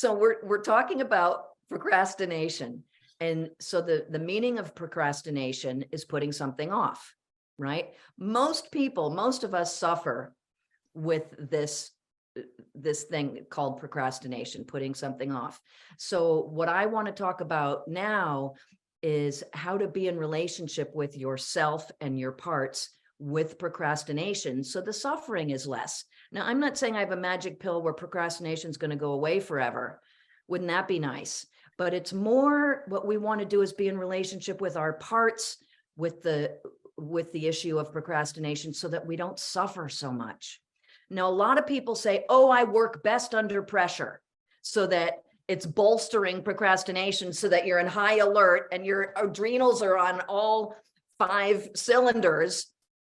So we're talking about procrastination. And so the meaning of procrastination is putting something off, right? Most of us suffer with this thing called procrastination, putting something off. So what I want to talk about now is how to be in relationship with yourself and your parts with procrastination, so the suffering is less. Now, I'm not saying I have a magic pill where procrastination is going to go away forever. Wouldn't that be nice? But it's more what we want to do is be in relationship with our parts, with the issue of procrastination, so that we don't suffer so much. Now, a lot of people say, oh, I work best under pressure, so that it's bolstering procrastination, so that you're in high alert and your adrenals are on all 5 cylinders.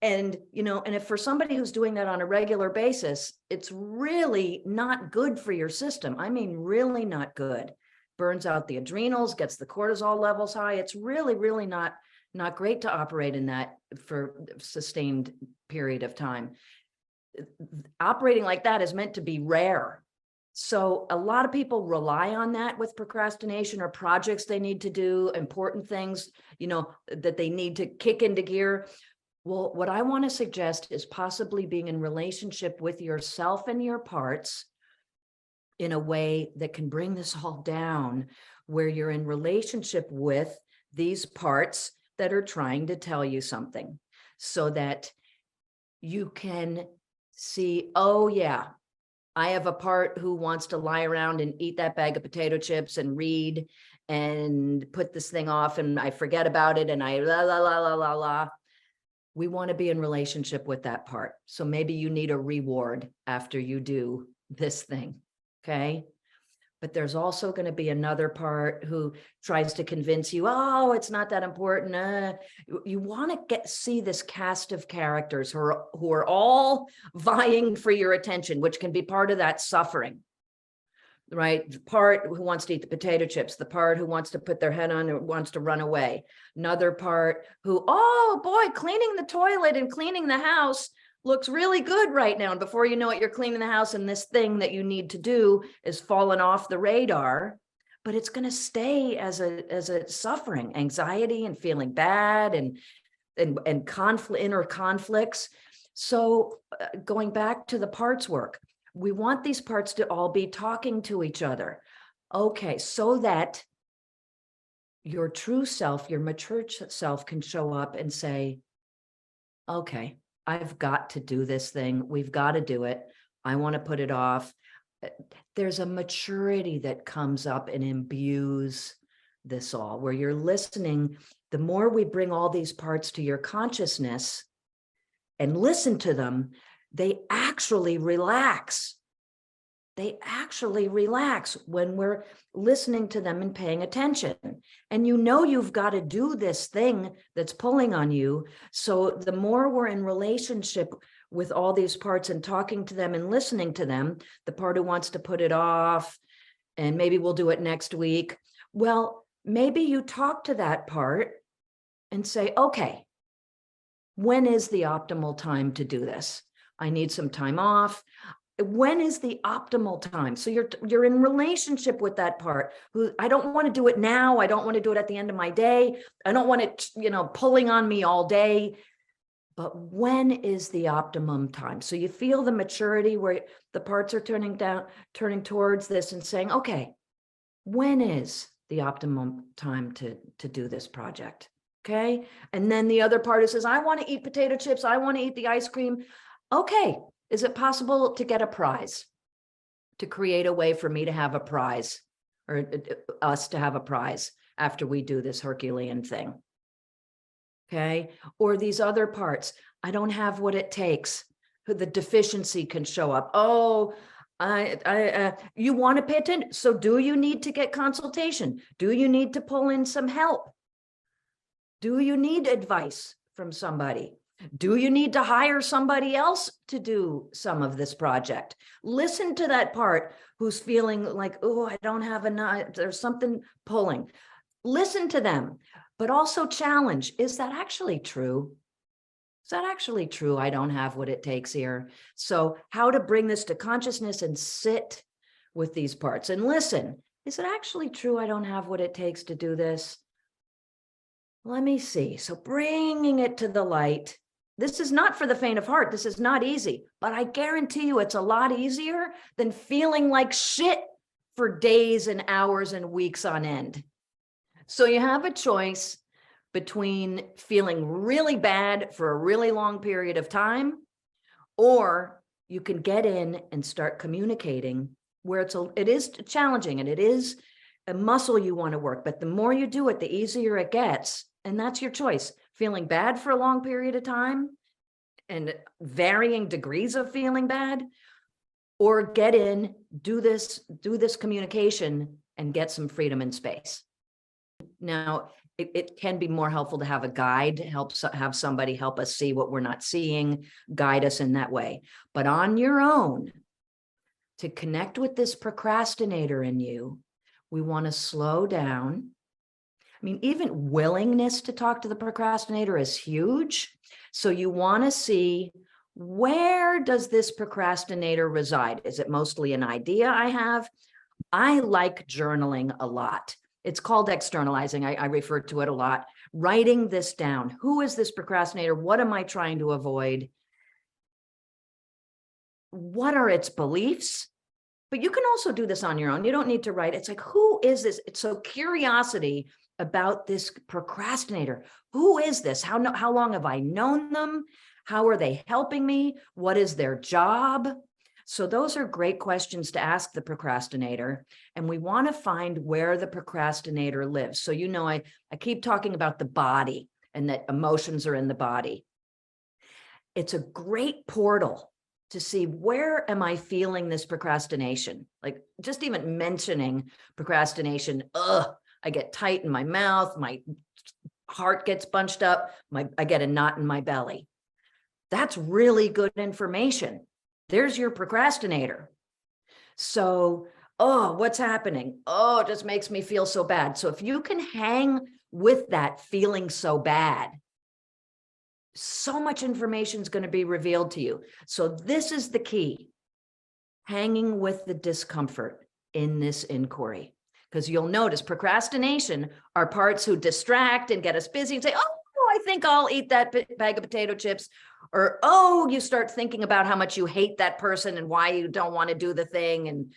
And, and if for somebody who's doing that on a regular basis, it's really not good for your system. I mean, really not good. Burns out the adrenals, gets the cortisol levels high. It's really, really not great to operate in that for a sustained period of time. Operating like that is meant to be rare. So a lot of people rely on that with procrastination, or projects they need to do, important things, that they need to kick into gear. Well, what I want to suggest is possibly being in relationship with yourself and your parts in a way that can bring this all down, where you're in relationship with these parts that are trying to tell you something, so that you can see, oh yeah, I have a part who wants to lie around and eat that bag of potato chips and read and put this thing off, and I forget about it, and I la la la la la la. We want to be in relationship with that part. So maybe you need a reward after you do this thing, okay? But there's also going to be another part who tries to convince you, oh, it's not that important. You want to see this cast of characters who are all vying for your attention, which can be part of that suffering, right? The part who wants to eat the potato chips, the part who wants to put their head on and wants to run away. Another part who, oh boy, cleaning the toilet and cleaning the house looks really good right now. And before you know it, you're cleaning the house and this thing that you need to do is falling off the radar, but it's going to stay as a suffering, anxiety and feeling bad and conflict, inner conflicts. So going back to the parts work, we want these parts to all be talking to each other. Okay, so that your true self, your mature self can show up and say, okay, I've got to do this thing. We've got to do it. I want to put it off. There's a maturity that comes up and imbues this all, where you're listening. The more we bring all these parts to your consciousness and listen to them, they actually relax. They actually relax when we're listening to them and paying attention. And you've got to do this thing that's pulling on you. So the more we're in relationship with all these parts and talking to them and listening to them, the part who wants to put it off, and maybe we'll do it next week. Well, maybe you talk to that part and say, okay, when is the optimal time to do this? I need some time off. When is the optimal time? So you're in relationship with that part who, I don't want to do it now. I don't want to do it at the end of my day. I don't want it, pulling on me all day. But when is the optimum time? So you feel the maturity where the parts are turning towards this and saying, okay, when is the optimum time to do this project? Okay. And then the other part says, I want to eat potato chips. I want to eat the ice cream. Okay. Is it possible to get a prize, to create a way for me to have a prize, or us to have a prize after we do this Herculean thing? Okay. Or these other parts, I don't have what it takes. The deficiency can show up. Oh, you want to pay attention. So do you need to get consultation? Do you need to pull in some help? Do you need advice from somebody? Do you need to hire somebody else to do some of this project? Listen to that part who's feeling like, oh, I don't have enough. There's something pulling. Listen to them, but also challenge. Is that actually true? Is that actually true? I don't have what it takes here. So how to bring this to consciousness and sit with these parts and listen. Is it actually true I don't have what it takes to do this? Let me see. So bringing it to the light. This is not for the faint of heart. This is not easy, but I guarantee you it's a lot easier than feeling like shit for days and hours and weeks on end. So you have a choice between feeling really bad for a really long period of time, or you can get in and start communicating where it is challenging and it is a muscle you want to work. But the more you do it, the easier it gets. And that's your choice. Feeling bad for a long period of time and varying degrees of feeling bad, or get in, do this communication and get some freedom and space. Now, it can be more helpful to have a guide, have somebody help us see what we're not seeing, guide us in that way. But on your own, to connect with this procrastinator in you, we want to slow down. I mean, even willingness to talk to the procrastinator is huge. So you want to see, where does this procrastinator reside? Is it mostly an idea I have? I like journaling a lot. It's called externalizing. I refer to it a lot. Writing this down. Who is this procrastinator? What am I trying to avoid? What are its beliefs? But you can also do this on your own. You don't need to write. It's like, who is this? It's so curiosity about this procrastinator. Who is this? How long have I known them? How are they helping me? What is their job? So those are great questions to ask the procrastinator. And we want to find where the procrastinator lives. So, I keep talking about the body and that emotions are in the body. It's a great portal to see, where am I feeling this procrastination? Like, just even mentioning procrastination, I get tight in my mouth, my heart gets bunched up, I get a knot in my belly. That's really good information. There's your procrastinator. So, what's happening? It just makes me feel so bad. So if you can hang with that feeling so bad, so much information is going to be revealed to you. So this is the key: hanging with the discomfort in this inquiry. Because you'll notice procrastination are parts who distract and get us busy and say, I think I'll eat that bag of potato chips. Or, you start thinking about how much you hate that person and why you don't want to do the thing. And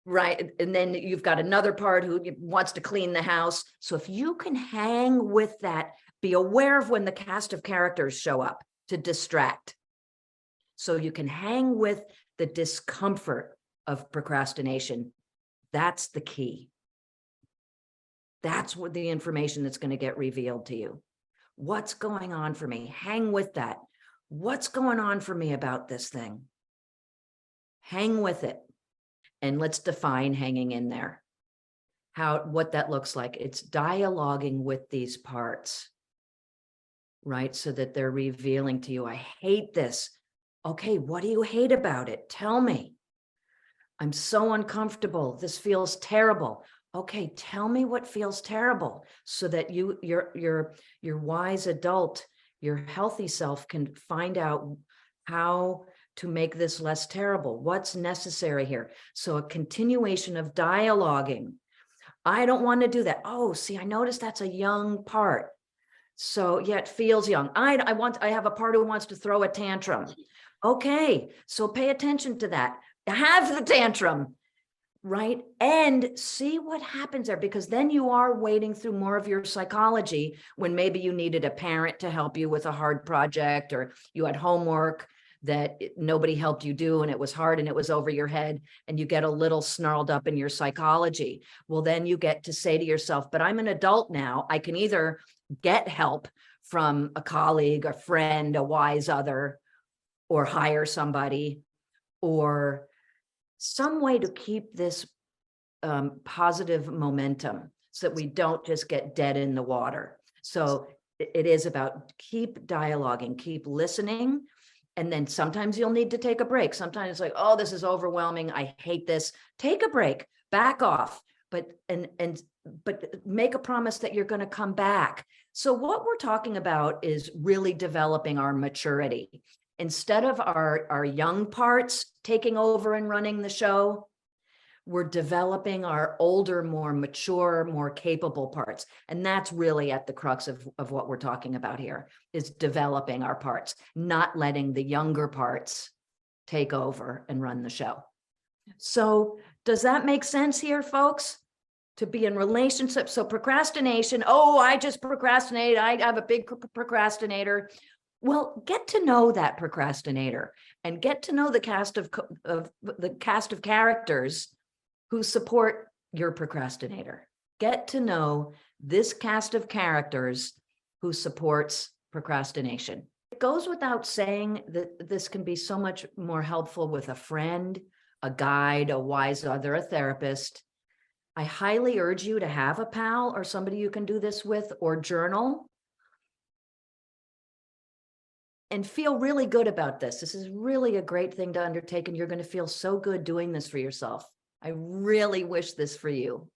right. And then you've got another part who wants to clean the house. So if you can hang with that, be aware of when the cast of characters show up to distract. So you can hang with the discomfort of procrastination. That's the key. That's what the information that's going to get revealed to you. What's going on for me? Hang with that. What's going on for me about this thing? Hang with it. And let's define hanging in there. What that looks like. It's dialoguing with these parts, right? So that they're revealing to you, I hate this. Okay, what do you hate about it? Tell me. I'm so uncomfortable. This feels terrible. Okay, tell me what feels terrible, so that your wise adult, your healthy self can find out how to make this less terrible. What's necessary here? So a continuation of dialoguing. I don't want to do that. See, I noticed that's a young part. So yeah, it feels young. I have a part who wants to throw a tantrum. Okay, so pay attention to that. Have the tantrum. Right? And see what happens there, because then you are wading through more of your psychology when maybe you needed a parent to help you with a hard project, or you had homework that nobody helped you do and it was hard and it was over your head, and you get a little snarled up in your psychology. Well, then you get to say to yourself, but I'm an adult now. I can either get help from a colleague, a friend, a wise other, or hire somebody, or some way to keep this positive momentum so that we don't just get dead in the water. So it is about keep dialoguing, keep listening. And then sometimes you'll need to take a break. Sometimes it's like, this is overwhelming. I hate this. Take a break, back off, but make a promise that you're going to come back. So what we're talking about is really developing our maturity. Instead of our young parts taking over and running the show, we're developing our older, more mature, more capable parts. And that's really at the crux of what we're talking about here, is developing our parts, not letting the younger parts take over and run the show. So does that make sense here, folks? To be in relationships. So procrastination, oh, I just procrastinate. I have a big procrastinator. Well, get to know that procrastinator and get to know the cast of characters who support your procrastinator. Get to know this cast of characters who supports procrastination. It goes without saying that this can be so much more helpful with a friend, a guide, a wise other, a therapist. I highly urge you to have a pal or somebody you can do this with, or journal. And feel really good about this. This is really a great thing to undertake, and you're going to feel so good doing this for yourself. I really wish this for you.